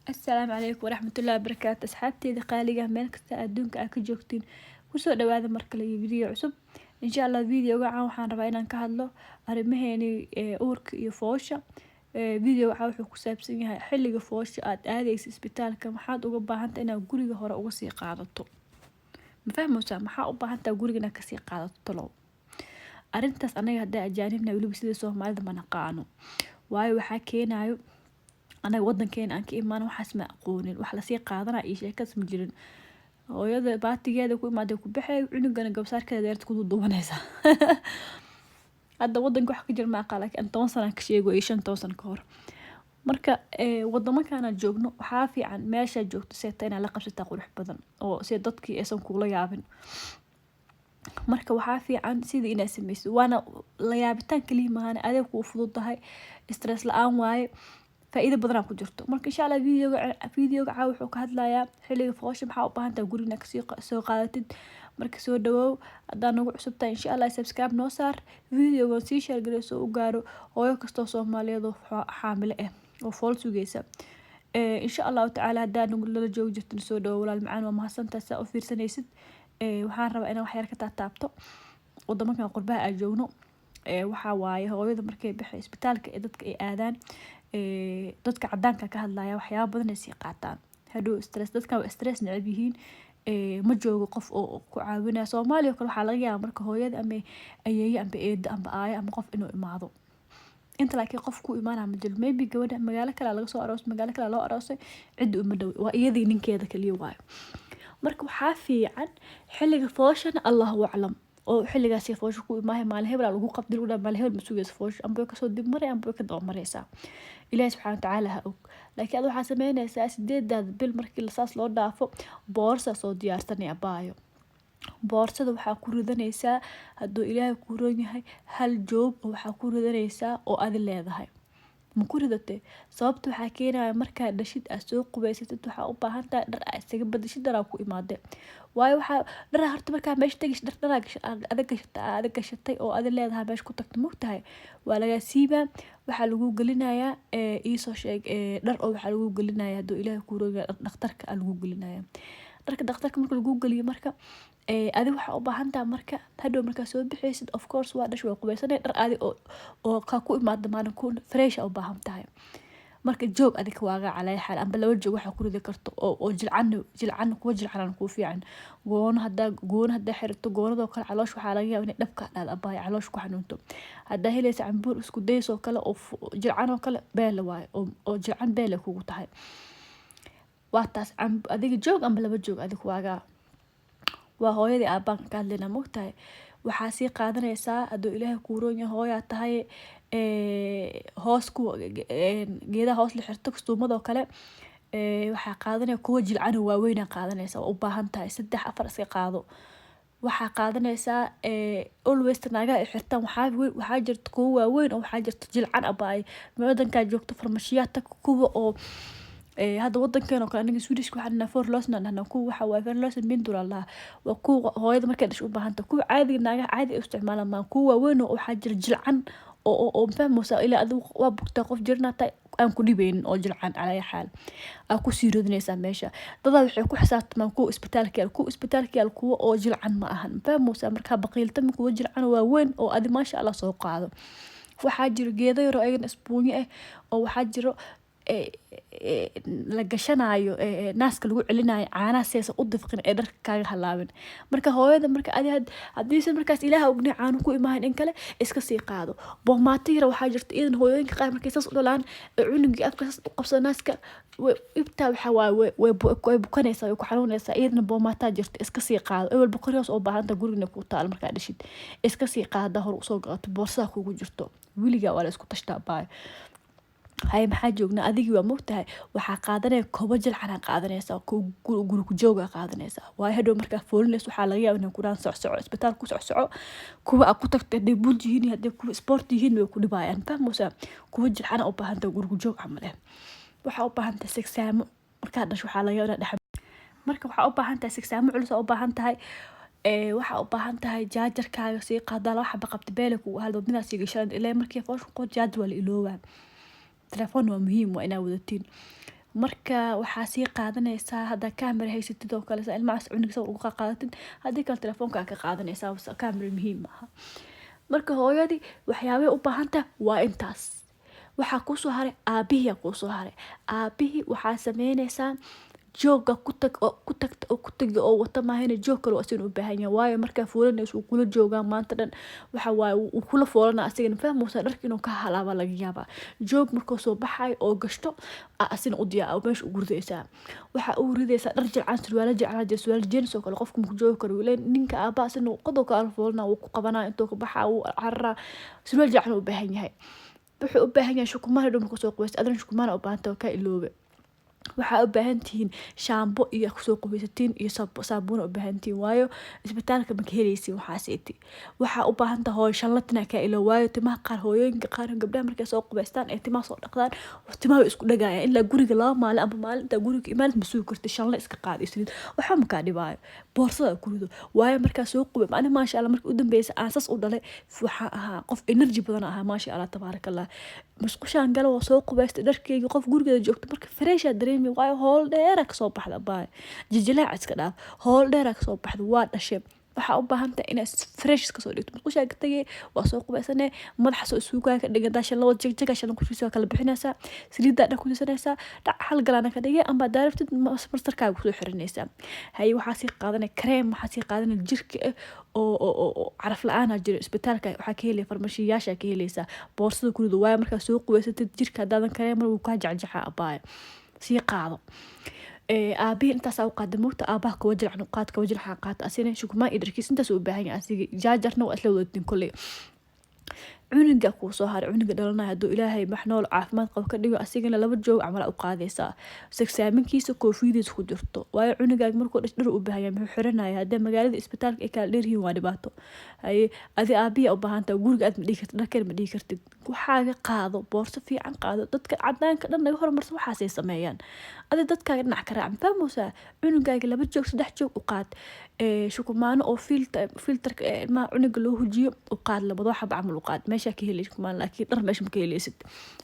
السلام عليكم ورحمة الله وبركاته أصحابتي قالية meel kasta adduunka aad ka joogtiin kusoo dhawaada mar kale iyo video cusub insha Allah videoga waxaan rabaa inaan ka hadlo arrimaheeni uurka iyo foosha video wuxuu ku saabsan yahay xilliga foosha aad aadayso isbitaalka maxaad uga baahan tahay inaad guriga hore uga sii qaadato ma fahmaysaa maxaa u baahan tahay guriga inaad ka sii qaadato talow arrintaas anaga hadda ajaanibna waliba sida Soomaalida ma naqaano waayo waxaa keenayo anaga wadankeena aan ka imaan waxaas ma aqoonin wax la sii qaadana iyo sheekadaas ma jirin hooyada baatigeeda ku imaaday ku baxay cunugana gabsaarkeeda deerta ku duubanaysa hadda wadanka wax ka jir ma aqaan laakiin 10 sano ka sheego iyo 5 sano ka hor marka wadamankana joogno waxaa fiican meesha joogto seeta inaad la qabsataa qurux badan oo si dadkii aysan kula yaabin marka waxaa fiican sidii inaad samayso waana la yaabitaan kaliya maahan adeeg ku fududahay stress la'aan waaye faa'iido badan ku jirto marka insha Allah videoga wuxuu ka hadlayaa xilliga foosha maxaa u baahan tahay guriga ka soo qaadatid marka soo dhawow hadaan nagu cusubtahay insha Allah subscribe noo saar videoga sii share gareyso u gaaro hooyo kasto Soomaaliyeed oo xaamile ah oo fool sugaysa insha Allah ta'ala hadaan nagu la joogo jirtin soo dhawow walaal macaan waa mahadsantahay saa u fiirsanaysid waxaan rabaa inaan wax yar ka taabto wadamadan qurbaha aan joogno waxa waaye hooyada markay baxay isbitaalka ee dadka ay aadaan dadka cadaanka ka hadlaya waxyaabo badan ay sii qaataan hadhow stress dadka stress necab yihiin ma joogo qof oo ku caawinaya Soomaaliya kale waxa laga yaabaa marka hooyada ama ayeeyo ama eedo ama aayo ama qof inuu imaado inta laakiin qof ku imaanaa ma jiro maybe gabadha magaalo kale laga soo aroos magaalo kale loo aroosay cid uma dhow waa iyadii ninkeeda kaliya waayo marka waxaa fiican xilliga fooshana Allahu a'lam oo xilligaas foosha ku imaahay maalin hebel lagu qabdil u dhaa maalin hebel masuugaysa foosha amba ka soo dib maray amba ka daba maraysa Ilaahay subhanahu wa ta'ala ha og laakiin waxa sameynaysaa 8 bil markii la saas loo dhaafo boorsa soo diyaarsanaya baayo boorsada waxa ku ridanaysaa haduu Ilaahay ku roon yahay hal joog waxa ku ridanaysaa oo aad leedahay ma ku ridatay sababtu waxa keenaya marka dhashid aad soo qubaysatid waxa u baahan tahay dhar aad isaga badashid dhar ku imaade waayo waxa dhar horta marka meesha tagish dhar adag gashatay oo aad leedahay meesha ku tagto mugtahay waa laga siiba waxa lagu gelinayaa iisoo sheeg dhar oo waxa lagu gelinayaa haduu Ilaahay ku roon yahay dhakhtarka lagu gelinayaa dharka dhakhtarka marka lagu geliyo marka adi waxa u baahan tahay marka hadhow marka soo bixaysid of course waa dhash way qubaysanay dhar adi oo ka ku imaado maalin ku fresh u baahan tahay marka joog adig waaga calay xal amba laba joog waxa ku ridi karto oo jilcan ku jilcan ku fiican goon hada xirto goonado kale caloosh waxa laga yaabaa in dhabka dhaad abaay caloosh ku xanuunto hada helaysa cambuur isku dayso kale oo jilcan oo kale beel waay oo jilcan beel kugu tahay waa taas adiga joog amba laba joog adig waaga waa hooyadii aabaan ka hadlayna mogtahay waxaa sii qaadanaysaa haduu Ilaahay ku roon yahay hooyaa tahay hoos ku geedaha hoos la xirto kastuumada kale waxa qaadanaya kuwa jilcan waaweyn qaadanaysa u baahan tahay 3-4 iska qaado waxa qaadanaysaa always naga xirtaan waxa jirto kuwa waaweyn oo waxa jirto jilcan abaay wadanka joogto farmashiyaadka kuwa oo هذا وضن كانوا كان نجي سويدش كوحنا فور لوسنا نحن كوا حوا فور لوسن من دول الله وكوا هاي ما كانش أبغى أنت كوا عادي ناجح عادي استعماله ما كوا وينه وحجر جلعن أو فهم مسائل أذو وابك تقف جرنا أم كل بين أو جلعن على أي حال أكو سيرود ناس ماشى تضل حكو حسات ما كوا إسبتالك كوا أو جلعن ما أهن فهم مسا مركها بقيل تم كوا جلعن وين أو أدي ما شاء الله سوق هذا وحجر جيدا يرأي إسبونية أو حجر la gashanayo naaska lagu celinayo caanaha seesa u difqin ee dharka kaaga halaabin marka hooyada marka hadii markaas Ilaahay ogni caano ku imaahin in kale iska sii qaado boomaatiira waxa jirta idan hooyooyinka qaar markay saas u dhalaan cunugii afka saas u qabsan naaska ibta waxa way bukanaysaa ku xanuunaysaa idan boomaataa jirta iska sii qaado ewl boqoriyos oo baahanta guriga ku taal marka dhashid iska sii qaada hor u soo gaato boorsada kugu jirto wiliga wala isku tashtaa baay هاي maxaa joogna adigi waa mogtahay waxa qaadanay koobo jilcan qaadanaysa guri ku jooga qaadanaysa waa hadhow marka foolinayso waxa laga yaabaa in ku dhaan socsoco isbitaal ku socsoco kuwa ku tagtay dibul yihiin hadii ku sport yihiin way ku dhibayaan fahmosa kuwa jilcan u baahan tahay guri ku joog camal waxa u baahan tahay sigsaamo marka dhash waxa laga yaabaa marka waxa u baahan tahay sigsaamo culus u baahan tahay waxa u baahan tahay jaajarkaaga si qaadala waxa baqabta beelku hal wadnaas iga shan ilaa markii foosh qood jaaj wala iloowa تلفون مهم وأنا ودتين marka waxaa sii qaadanaysaa haddaa camera haysatid oo kale ilmahaas cunuga sawir uga qaadatid haddii kale telefoonkaa ka qaadanaysaa camera muhiim maaha. marka hooyadii waxyaabay u baahan tahay waa intaas. waxaa kuusoo haray aabihii kuusoo haray. aabihii waxaa sameynaysaa jooga ku tagi oo wata maahayna joog kale asigana u baahan yahay waayo markaa foolanaysa uu kula joogaa maanta dhan waxa waaye uu kula foolana asigana fahmoosa dharka inuu ka halaaba laga yaabaa. joog markuu soo baxayo oo gashto asina u diyaa meesha ugu ridaysaa. waxaa ugu ridaysaa dhar jilcan surwaalo jilcan surwaal jeans oo kale qofka markuu joogi karo wiileen ninka aabba asina qodoo kale foolana wuu ku qabanaa intuu ka baxaa wuu cararaa surwaal jilcan u baahan yahay. wuxuu u baahan yahay shukumaan dhow markuu soo qubaysto adana shukumaan u baahan tahay ka iloobe. waxaa u baahan tihiin shaambo iyo kusoo qubaysatiin iyo saabuun u baahan tihiin waayo isbitaalka ma ka helaysiin waxaaseeti. waxaa u baahan tahay hooyo shanlatina ka ilo waayo timaha qaar hooyooyinka qaar gabdhaha markay soo qubaystaan ee timaha soo dhaqdaan timaha isku dhagayaan ilaa guriga 2 maalin ama maalinta guriga imaan ma soo kortay shanla iska qaadaysid waxa ma ka dhibaayo boorsada ku rido waayo markaa soo qubay ani maasha Allah markii u dambeysay aasas u dhalay waxa ahaa qof energy badan ahaa maasha Allah tabarakallah. musqushaan galo oo soo qubaystay dharkeyga qof gurigeeda joogto marka fresh dareemi waayo hool dheer ka soo baxda baay jijilaac iska dhaaf hool dheer ka soo baxda waa dhashay. waxaa u baahan tahay inaad fresh ka soo dhigto musqushaa ka tagay waa soo qubaysanay madaxa soo isuugaa ka dhigan daashan laba jig shan ku soo kala bixinaysaa saliida dhan ku siinaysaa dhac hal galana ka dhigay amba daarftid mastarkaaga ku soo xirinaysaa. hay waxaa sii qaadanay cream waxaa sii qaadanay jirka oo caraf la'aan ah jiro isbitaalka waxaa ka helay farmashiyaasha ka helaysaa boorsada ku rido waayo markaa soo qubaysatid jirka hadaadan cream wuu ka jacjaca abaay sii qaado. aabihi intaas u qaada moogta aabaha ka wajircan qaad ka wajircan qaad asina shukumaan idarkiis intaas u baahan yahay asiga jaajarna waa isla wadatin kulli. cunuga ku soo haray cunuga dhalanaya haduu ilaahay maxnool caafimaad qabo ka dhigo asigana 2 joog camal u qaadaysaa sagsaaminkiisa koofidiisa ku jirto waayo cunuga markuu dhar u baahan yahay wuxuu xiranaya hadii magaalada isbitaalka ay kala dheeryihiin waa dhibaato. hay adi aabiya u baahan tahay guriga aad ma dhigi kartid dharkeen ma dhigi kartid waxaaga qaado boorso fiican qaado dadka cadaanka dhan naga horumarsan waxaasay sameeyaan adi dadkaaga dhinac ka raac fahmoosa cunugaaga 2 joog 3 joog u qaad shukumaano oo filterka ma cunuga loo hujiyo u qaad labado xab camal u qaad meesha ka helay shukumaan laakiin dhar meesha ma ka helaysid.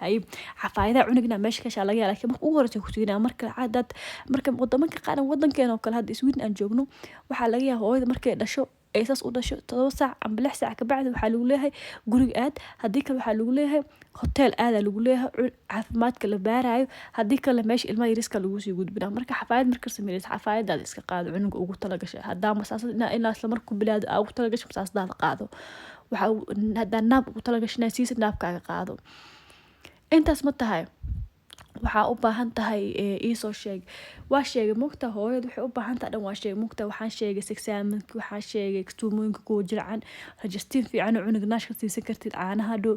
hay xafaayada cunugna meesha ka shalaya laakiin markuu horeysa ku siinaa marka caadad marka wadamada qaar wadankeena oo kale hadda Sweden aan joogno waxa laga yaabaa hooyada markay dhasho eesas u dhasho 7 saac ama 6 saac ka bacdi waxa lagu leeyahay guriga aad hadii kale waxa lagu leeyahay hotel aad lagu leeyahay caafimaadka la baarayo hadii kale meesha ilmaha yariska lagu sii gudbina marka xafaayad marka sameeyay xafaayadaada iska qaado cunuga ugu talagashay hadaa masaasad inaa isla markuu bilaado ugu talagashay masaasadaada qaado waxa hadaa naab ugu talagashay siisa naabkaaga qaado. intaas ma tahay waxaa u baahan tahay soo sheeg waa sheegay mugta hooyada waxay u baahan tahay dhan waa sheegay mugta waxaan sheegay sexaaminka waxaan sheegay tuumooyinka kuwa jircan rajistiin fiican oo cunug naashka siisan kartid caanaha dhow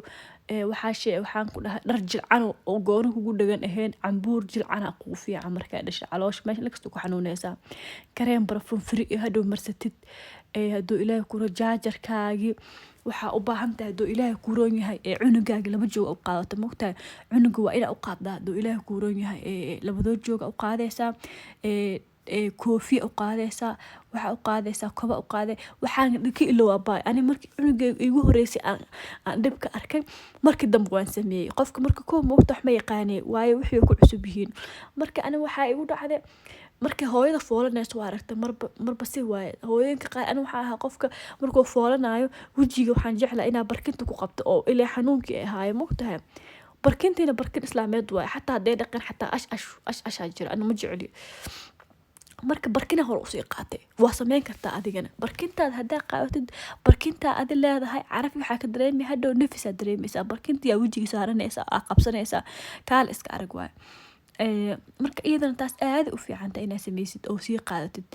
waxaan ku dhahay dhar jircan oo gooni kugu dhagan ahayn cambuur jircan kugu fiican markaa dhashay caloosh meesha lakasta ku xanuunaysaa kareem barfuun free hadhow marsatid haduu ilaahay ku jaajarkaagi waxaa u baahan tahay haduu ilaahay ku roon yahay cunugaaga 2 joog u qaadato moogtahay cunuga waa ina u qaadaa haduu ilaahay ku roon yahay 2 joog u qaadaysaa koofi u qaadaysaa waxa u qaadaysaa koba u qaaday waxaan dhiki ilaa baay ani markii cunuga igu horeysay aan dibka arkay markii dambe waan sameeyay qofka marka koob moogta wax ma yaqaanay waayo wixii ku cusub yihiin marka ani waxa igu dhacday markii hooyada foolanayso waa aragtay marba si waay hooyinka qaar ani waxa aha qofka markuu foolanayo wajiga waxaan jeclaa inaa barkinta ku qabto oo ilaa xanuunkii ay haayo moogtahay barkintiina barkin islaameed waay xataa hadee dhaqan xataa ash jira ana ma jecli marka barkina hor u sii qaatay waa sameyn kartaa adigana barkintaad hadaa qaadatid barkinta aad leedahay caraf waxa ka dareemay hadhow nafis aad dareemaysaa barkinta wajiga saaranaysaa qabsanaysaa kaal iska arag waay. marka iyadana taas aad u fiican tahay inaad sameysid oo sii qaadatid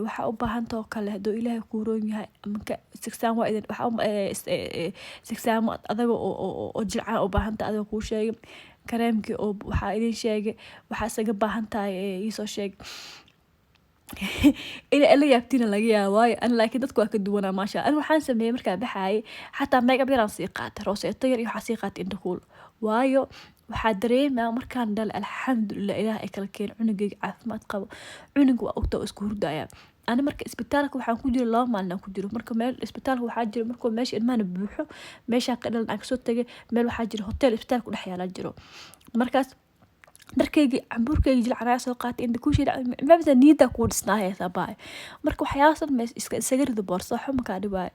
waxa u baahan tahay kale haduu ilaahay ku roon yahay marka saxaan waa idin waxa saxaan adaga oo jircan u baahan tahay adaga ku sheegay kareemki oo waxa idin sheegay waxa isaga baahan tahay soo sheeg ila yaabtina laga yaabay an laakiin dadku waa ka duwanaa maasha an waxaan sameeyay markaa baxay xataa makeup yaraan sii qaatay rooseeto yar iyo waxa sii qaatay indhakuul waayo waxaa dareemaa markaan dhal alxamdulillah ilaahay kala keen cunugayga caafimaad qabo cunuga waa ogta isku hurdaya ana marka isbitaalka waxaan ku jiro 2 maalin ku jiro marka meel isbitaalka waxaa jiro marka meesha ilmaha buuxo meesha ka dhalan aan soo tagay meel waxaa jiro hotel isbitaalka dhex yaala jiro markaas dharkayga cambuurkayga jilcanaa soo qaatay inta ku shida maamta niida ku dhisnaayay sabay marka waxyaasan mees iskaga rido boorso xuma ka dhibay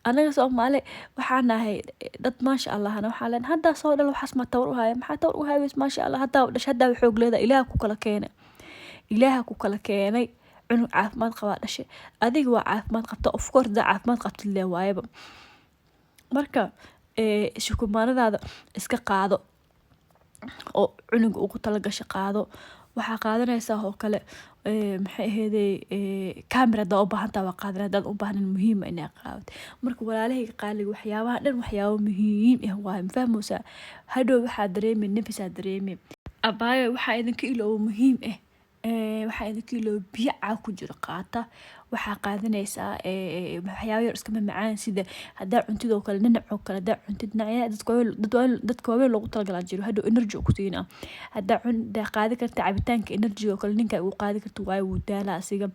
anaga Soomaali waxaan nahay dad maasha Allah ana waxa leen hadda soo dhal waxas ma tawr u hayo maxaa tawr u hayo maasha Allah hadda dhash hadda xoog leeda ilaaha ku kala keenay cunug caafimaad qaba dhashay adiga waa caafimaad qabta of course da caafimaad qabtid lee waayaba marka shukumaanadaada iska qaado oo cunuga ugu tala gasho qaado waxaa qaadanaysaa oo kale maxay ahaydey kamerada u baahan tahay waa qaadan haddaad u baahnin muhiim ah inaa qaadid marka walaalahayga qaaliga waxyaabaha dhan waxyaabo muhiim ah waa fahmaysaa hadhow waxaa dareemay nafisaa dareemay abaayo waxaa idinka iloobo muhiim ah waxaa idinka iloobo biyo caa ku jiro qaata waxaa qaadanaysaa waxyaabo yar iska macaan sida haddaa cuntid oo kale dhinac oo kale haddaa cuntid dhinacyaa dadka waaweyn loogu talagalaa jiro hadhow energy ku siinaa haddaa qaadi karta cabitaanka energy oo kale ninka uu qaadi karta waayo wuu daalaa asiga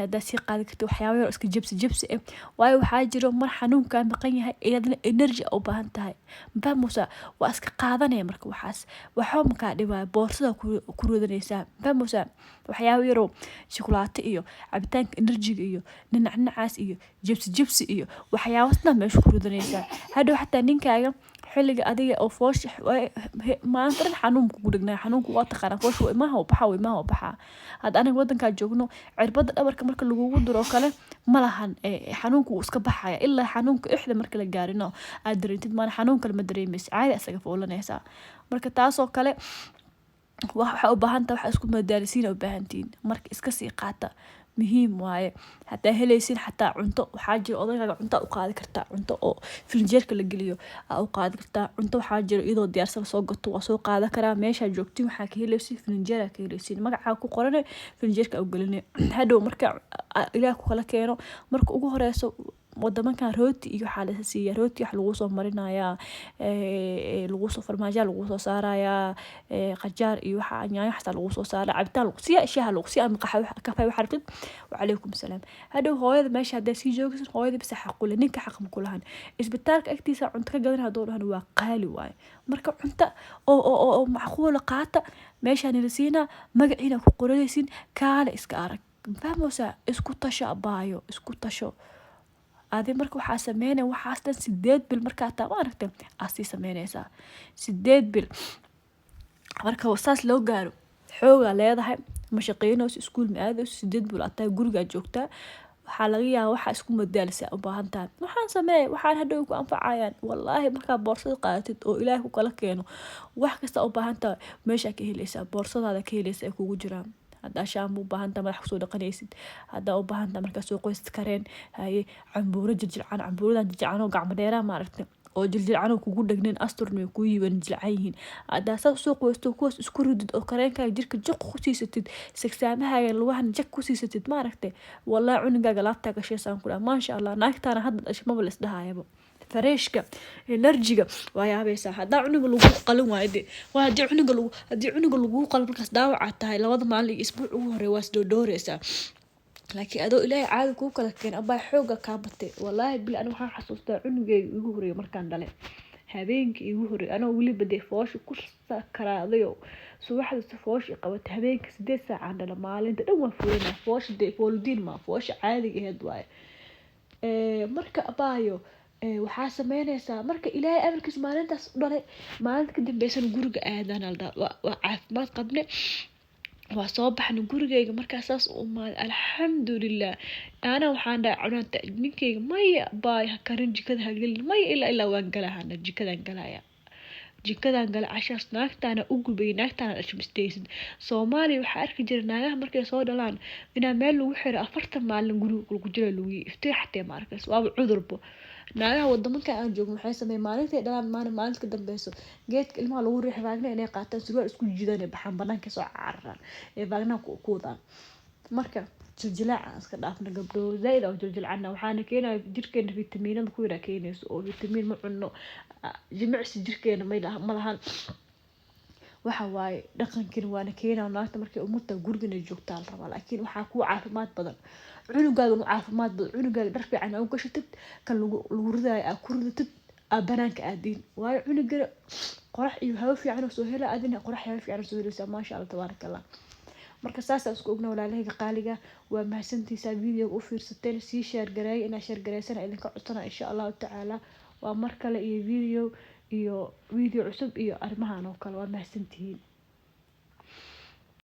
haddaa sii qaadi karta waxyaabo yar iska jabsi waayo waxaa jiro mar xanuunkaa maqan yahay iyadana energy u baahan tahay mafahmaysaa waa iska qaadanaya marka waxaas waxba makaa dhibaayo boorsada ku ridanaysaa mafahmaysaa waxyaabo yaroo shukulaato iyo cabitaanka enerjiga iyo dhinacaas iyo jabsi iyo waxyaabasna meesha ku ridanaysaa hadhow xataa ninkaaga xilliga adiga oo foosh maanta dhan xanuunka ku dhignaa xanuunka waa taqaanaa foosh imaha baxa hadda anaga wadankaa joogno cirbada dhabarka marka lagugu diro kale malahan xanuunka wuu iska baxaya ilaa xanuunka ixda marka la gaarino aad dareentid maana xanuun kale ma dareemaysa caadi isaga foolanaysaa marka taasoo kale waxa u baahan tahay waxa isku madaalisiin u baahantiin marka iska sii qaata muhiim waaye hadaa helaysin xataa cunto waxaa jira odagaaga cunto u qaadi kartaa cunto oo filinjeerka la geliyo u qaadi kartaa cunto waxaa jira iyadoo diyaarsan soo gato waa soo qaada karaa meeshaa joogtiin waxaa ka helaysin filinjeera ka helaysin magacaa ku qorane filinjeerka u geline hadhow marka ilaah ku kala keeno marka ugu horeyso wadamankan rooti iyo waxaa la siiyaa rooti wax lagu soo marinayaa lagu soo farmaajo lagu soo saarayaa qajaar iyo waxa yaanyo xataa lagu soo saaraa cabitaan lagu siiyaa shaaha lagu siiyaa ama kafay waxa rabtid wacalaykum salaam hadhow hooyada meesha hadday sii joogaysan hooyada bisa xaq u leh ninka xaq ma ku lahan isbitaalka agtiisa cunto ka gadan haddoo dhahan waa qaali waaye marka cunto oo macquula qaata meeshaan la siinaa magaciina ku qoranaysin kaale iska arag fahmaysaa isku tasho abaayo isku tasho adi marka waxaa sameynaya waxaas dhan 8 bil markaa taa ma aragtay asii sameynaysaa 8 bil marka saas loo gaaro xoogaa leedahay ma shaqeynayso iskuul ma aadayso 8 bil ataa gurigaa joogtaa waxaa laga yaabaa waxaa isku madaalisa u baahan tahay waxaan sameeyay waxaan hadhow ku anfacayaan wallaahi markaa boorsada qaadatid oo ilaahay ku kala keeno wax kasta u baahan tahay meeshaa ka helaysaa boorsadaada ka helaysaa ay kugu jiraan haddaa shaambo u baahan tahay madax kusoo dhaqanaysid haddaa u baahan tahay markaa soo qoysid kareen haye cambuuro jirjircan cambuuradan jirjircanoo gacmo dheeraa maaragtay oo jirjircanoo kugu dhegnayn asturna kuu yiban jilcan yihiin haddaa saas soo qoysto kuwaas isku ridid oo kareenkaaga jirka jiq ku siisatid sagsaamahaaga lugahan jak ku siisatid maaragtay wallaahi cunugaaga laabtaa gasheysaan ku dhaha maasha allah naagtaana hadda dhashay maba la isdhahaayaba fareeshka enerjiga waa yaabaysaa haddaa cunuga lagu qalin waayo waa haddii cunuga lagu qalin markaas dhaawaca tahay 2 maalin iyo isbuuc ugu horey waa isdoodhooreysaa laakiin adoo ilaahay caadi kuu kala keen abaa xooga kaa batay wallaahi bil aniga waxaan xasuustaa cunugeyga igu horeeyay markaan dhalay habeenkii igu horeeyay anoo weliba dee foosha ku sakaraadayo subaxda foosha qabatay habeenka 8 saacaan dhala maalinta dhan waa fulinaa foosha dee fooldiin ma foosha caadiga ahayd waaye marka abaayo waxaa sameynaysaa marka ilaahay amarkiis maalintaas u dhalay maalinta ka dambeysana guriga aadaan waa caafimaad qabne waa soo baxna gurigeyga markaa saas u imaada alxamdulilah ana waxaan dhahay cunanta ninkeyga maya baay ha karin jikada ha gelin maya ilaa waan galahana jikadaan gala cashaas naagtaana u gubay naagtaana dhashmistaysid Soomaaliya waxaa arki jira naagaha markay soo dhalaan inaa meel lagu xiro 40 maalin guriga lagu jiro lagu iftay xatee markaas waa cudurbo naagaha wadamanka aan joogno waxay sameeyeen maalinta dhalaan maalinta ka dambeyso geedka ilmaha lagu riixay waagna inay qaataan surwaal isku jiidaan baxan banaanka soo cararaan waagna ku wadaan marka jiljilaaca iska dhaafna gabdho zaid oo jiljilacana waxaana keenay jirkeena fitamiinada ku yara keenayso oo fitamiin ma cunno jimicsi jirkeena ma lahan waxa waaye dhaqankan waana keenaa naagta markay umurta guriga joogtaa la rabaa laakiin waxaa ku caafimaad badan cunugaaga caafimaad badan cunugaaga dhar fiican oo gashatid kan lagu ridayo ku ridatid banaanka aadin waayo cunuga qorax iyo hawo fiican oo soo hela adina qorax hawo fiican oo soo helaysa maasha Allah tabarakallah marka saas aan isku ogna walaalahayga qaaliga waa mahadsantiisa video u fiirsateen sii share gareey ina share gareysana idinka codsana insha Allah taala waa mar kale iyo video cusub iyo arrimahan oo kale waa mahadsantihiin